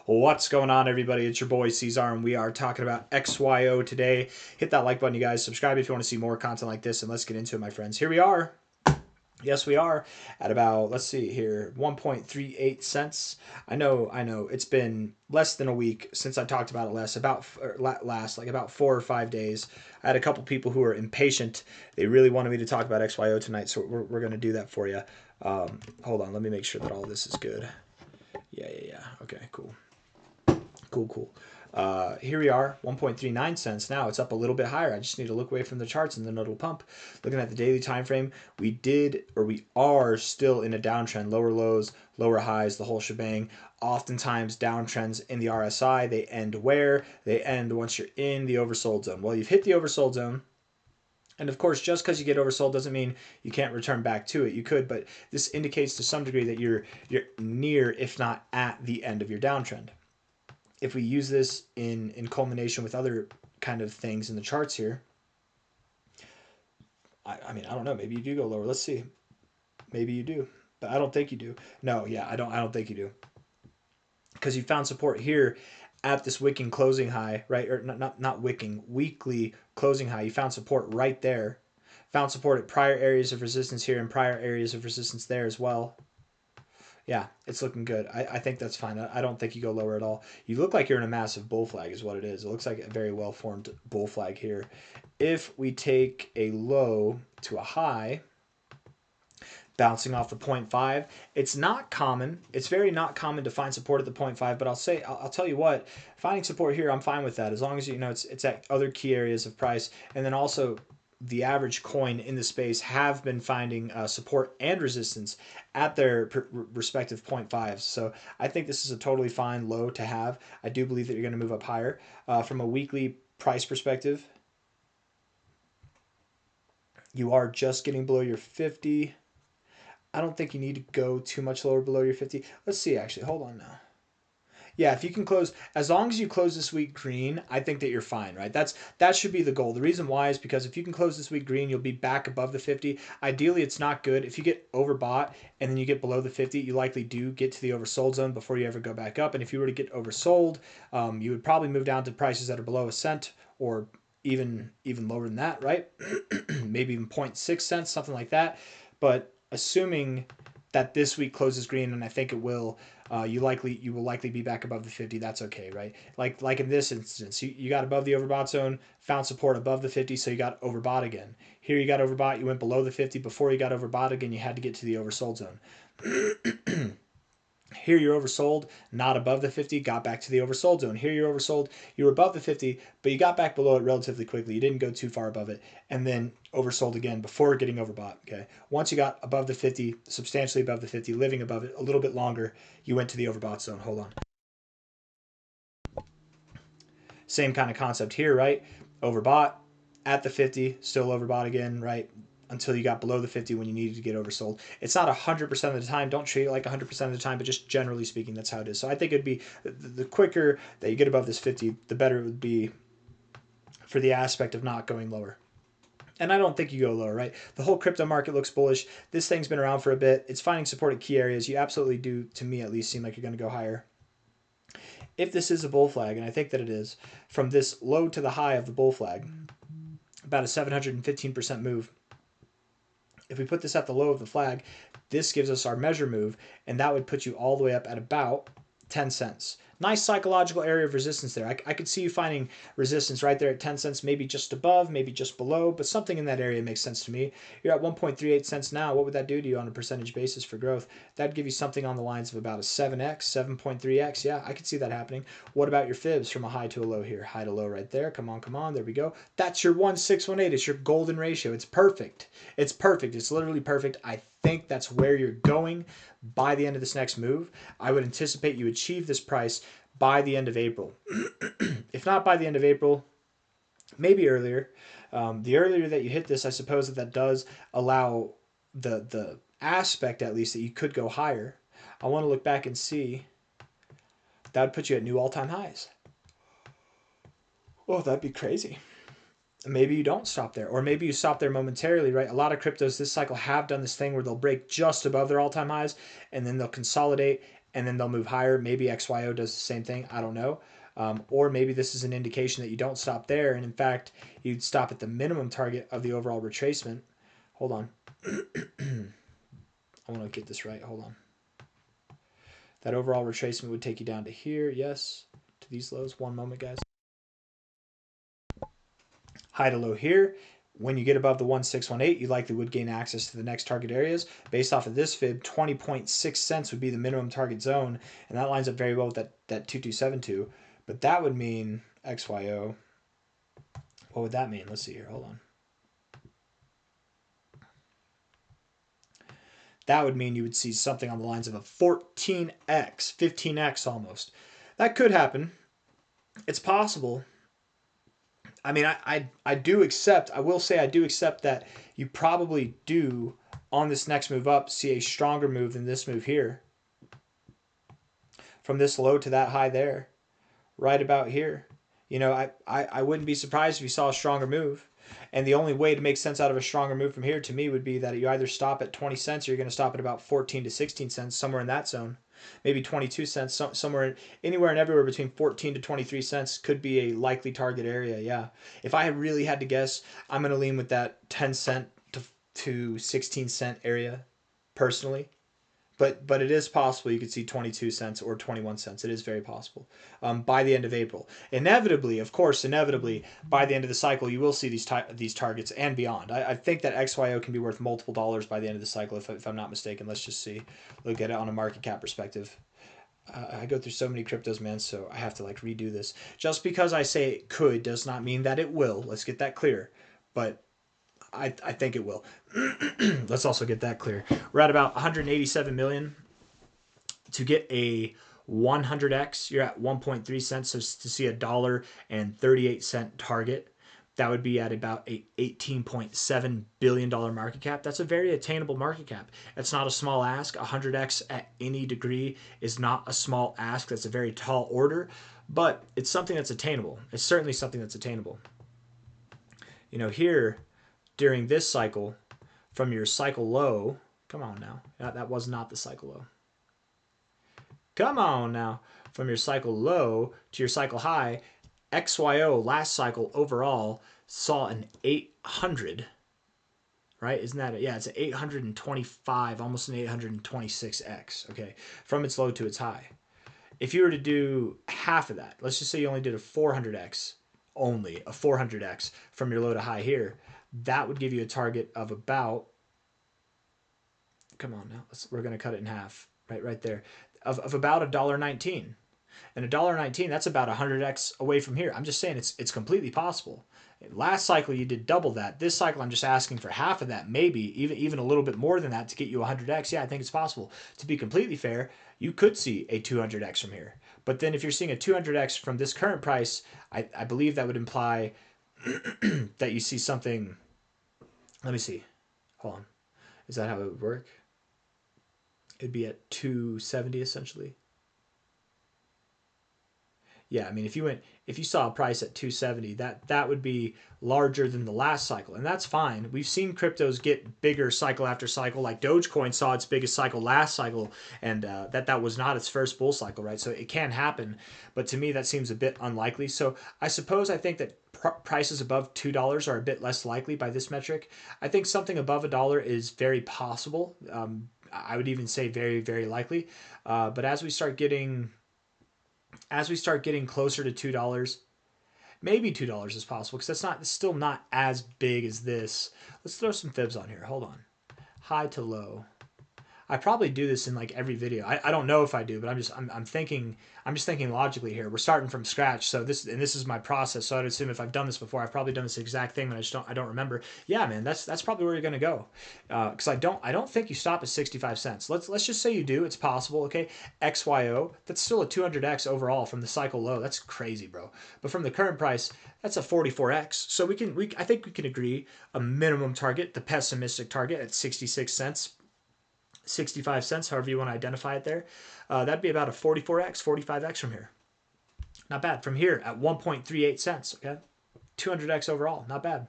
What's going on, everybody? It's your boy C-Zar, and we are talking about XYO today. Hit that like button, you guys. Subscribe if you want to see more content like this, and let's get into it, my friends. Here we are. Yes, we are at about, let's see here, 1.38 cents. I know. It's been less than a week since I talked about it last, like about 4 or 5 days. I had a couple people who were impatient. They really wanted me to talk about XYO tonight, so we're going to do that for you. Hold on, let me make sure that all this is good. Yeah. Okay, cool. Here we are, 1.39 cents. Now it's up a little bit higher. I just need to look away from the charts and then it'll pump. Looking at the daily time frame, we are still in a downtrend. Lower lows, lower highs, the whole shebang. Oftentimes downtrends in the RSI, they end where? They end once you're in the oversold zone. Well, you've hit the oversold zone. And of course, just because you get oversold doesn't mean you can't return back to it. You could, but this indicates to some degree that you're near, if not at, the end of your downtrend. If we use this in culmination with other kind of things in the charts here, I mean, I don't know. Maybe you do go lower. Let's see. Maybe you do, but I don't think you do. No, yeah, I don't think you do, because you found support here at this wicking closing high, right? Or not wicking, weekly closing high. You found support right there. Found support at prior areas of resistance here and prior areas of resistance there as well. Yeah, it's looking good. I think that's fine. I don't think you go lower at all. You look like you're in a massive bull flag is what it is. It looks like a very well-formed bull flag here. If we take a low to a high, bouncing off the 0.5, it's not common. It's very not common to find support at the 0.5, but I'll tell you what, finding support here, I'm fine with that, as long as you know it's at other key areas of price. And then also the average coin in the space have been finding support and resistance at their respective 0.5s. So I think this is a totally fine low to have. I do believe that you're going to move up higher. From a weekly price perspective, you are just getting below your 50. I don't think you need to go too much lower below your 50. Let's see, actually. Hold on now. Yeah, if you can close, as long as you close this week green, I think that you're fine, right? That should be the goal. The reason why is because if you can close this week green, you'll be back above the 50. Ideally, it's not good. If you get overbought and then you get below the 50, you likely do get to the oversold zone before you ever go back up. And if you were to get oversold, you would probably move down to prices that are below a cent or even lower than that, right? Maybe even 0.6 cents, something like that. But assuming that this week closes green, and I think it will, you will likely be back above the 50. That's okay, right? Like in this instance, you got above the overbought zone, found support above the 50, so you got overbought again. Here you got overbought, you went below the 50. Before you got overbought again, you had to get to the oversold zone. Here you're oversold, not above the 50, got back to the oversold zone. Here you're oversold, you were above the 50, but you got back below it relatively quickly. You didn't go too far above it, and then oversold again before getting overbought. Okay. Once you got above the 50, substantially above the 50, living above it a little bit longer, you went to the overbought zone. Hold on. Same kind of concept here, right? Overbought at the 50, still overbought again, right? Until you got below the 50 when you needed to get oversold. It's not 100% of the time. Don't treat it like 100% of the time, but just generally speaking, that's how it is. So I think it'd be the quicker that you get above this 50, the better it would be for the aspect of not going lower. And I don't think you go lower, right? The whole crypto market looks bullish. This thing's been around for a bit. It's finding support at key areas. You absolutely do, to me at least, seem like you're going to go higher. If this is a bull flag, and I think that it is, from this low to the high of the bull flag, about a 715% move. If we put this at the low of the flag, this gives us our measure move, and that would put you all the way up at about 10 cents. Nice psychological area of resistance there. I could see you finding resistance right there at 10 cents, maybe just above, maybe just below, but something in that area makes sense to me. You're at 1.38 cents now. What would that do to you on a percentage basis for growth? That'd give you something on the lines of about a 7x, 7.3x. Yeah, I could see that happening. What about your fibs from a high to a low here? High to low right there. Come on. There we go. That's your 1.618. It's your golden ratio. It's perfect. It's perfect. It's literally perfect. I think that's where you're going by the end of this next move. I would anticipate you achieve this price by the end of April. If not by the end of April, maybe earlier. The earlier that you hit this, I suppose that does allow the aspect, at least, that you could go higher. I want to look back and see. That would put you at new all-time highs. Oh, that'd be crazy. Maybe you don't stop there, or maybe you stop there momentarily, right? A lot of cryptos this cycle have done this thing where they'll break just above their all-time highs, and then they'll consolidate, and then they'll move higher. Maybe XYO does the same thing. I don't know. Or maybe this is an indication that you don't stop there, and in fact, you'd stop at the minimum target of the overall retracement. Hold on. I want to get this right. Hold on. That overall retracement would take you down to here. Yes. To these lows. One moment, guys. High to low here. When you get above the 1618, you likely would gain access to the next target areas. Based off of this fib, 20.6 cents would be the minimum target zone, and that lines up very well with that 2272. But that would mean XYO. What would that mean? Let's see here. Hold on. That would mean you would see something on the lines of a 14x, 15x almost. That could happen. It's possible. I mean, I do accept, I will say I do accept that you probably do, on this next move up, see a stronger move than this move here. From this low to that high there, right about here. You know, I wouldn't be surprised if you saw a stronger move. And the only way to make sense out of a stronger move from here to me would be that you either stop at 20 cents or you're going to stop at about 14 to 16 cents, somewhere in that zone. Maybe 22 cents, somewhere, anywhere and everywhere between 14 to 23 cents could be a likely target area, yeah. If I really had to guess, I'm going to lean with that 10 cent to 16 cent area, personally. But it is possible you could see 22 cents or 21 cents. It is very possible by the end of April. Inevitably, of course, by the end of the cycle, you will see these targets and beyond. I think that XYO can be worth multiple dollars by the end of the cycle, if I'm not mistaken. Let's just see. Look at it on a market cap perspective. I go through so many cryptos, man, so I have to like redo this. Just because I say it could does not mean that it will. Let's get that clear. But I think it will. Let's also get that clear. We're at about 187 million. To get a 100x, you're at 1.3 cents. So to see $1.38 target, that would be at about a $18.7 billion market cap. That's a very attainable market cap. It's not a small ask. 100x at any degree is not a small ask. That's a very tall order, but it's something that's attainable. It's certainly something that's attainable. You know, here, during this cycle, from your cycle low, come on now, that was not the cycle low. Come on now, from your cycle low to your cycle high, XYO last cycle overall saw an 800, right? Isn't that it? Yeah, it's an 825, almost an 826x, okay, from its low to its high. If you were to do half of that, let's just say you only did a 400x, only a 400x from your low to high here, that would give you a target of about, come on now, we're going to cut it in half, right there, of about $1.19. And $1.19, that's about 100x away from here. I'm just saying it's completely possible. Last cycle you did double that. This cycle I'm just asking for half of that, maybe even a little bit more than that to get you 100x. Yeah, I think it's possible. To be completely fair, you could see a 200x from here. But then if you're seeing a 200x from this current price, I believe that would imply that you see something. Let me see. Hold on. Is that how it would work? It'd be at 270 essentially. Yeah, I mean, if you saw a price at 270, that would be larger than the last cycle, and that's fine. We've seen cryptos get bigger cycle after cycle, like Dogecoin saw its biggest cycle last cycle, and that was not its first bull cycle, right? So it can happen, but to me that seems a bit unlikely. So I think that prices above $2 are a bit less likely by this metric. I think something above $1 is very possible. I would even say very, very likely. But as we start getting closer to $2, maybe $2 is possible, because it's still not as big as this. Let's throw some fibs on here. Hold on. High to low. I probably do this in like every video. I don't know if I do, but I'm just thinking logically here. We're starting from scratch, so this is my process. So I'd assume if I've done this before, I've probably done this exact thing, but I don't remember. Yeah, man, that's probably where you're gonna go, because I don't think you stop at 65 cents. Let's just say you do. It's possible. Okay, XYO, that's still a 200x overall from the cycle low. That's crazy, bro. But from the current price, that's a 44x. So I think we can agree a minimum target, the pessimistic target at 66 cents. 65 cents, however you want to identify it there. That'd be about a 44x, 45x from here. Not bad. From here at 1.38 cents, okay? 200x overall, not bad.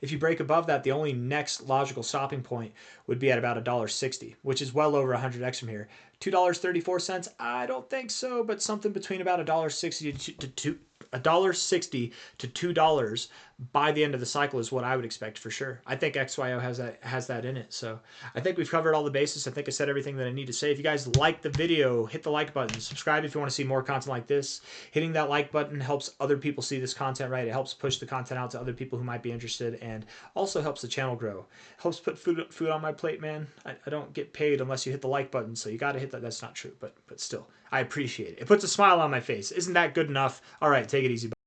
If you break above that, the only next logical stopping point would be at about $1.60, which is well over 100x from here. $2.34, I don't think so, but something between about $1.60 to $1.60 to $2 by the end of the cycle is what I would expect for sure. I think XYO has that in it. So I think we've covered all the bases. I think I said everything that I need to say. If you guys like the video, hit the like button. Subscribe if you want to see more content like this. Hitting that like button helps other people see this content, right? It helps push the content out to other people who might be interested, and also helps the channel grow. Helps put food on my plate, man. I don't get paid unless you hit the like button, so you got to hit that. That's not true, but still, I appreciate it. It puts a smile on my face. Isn't that good enough? All right, take it easy.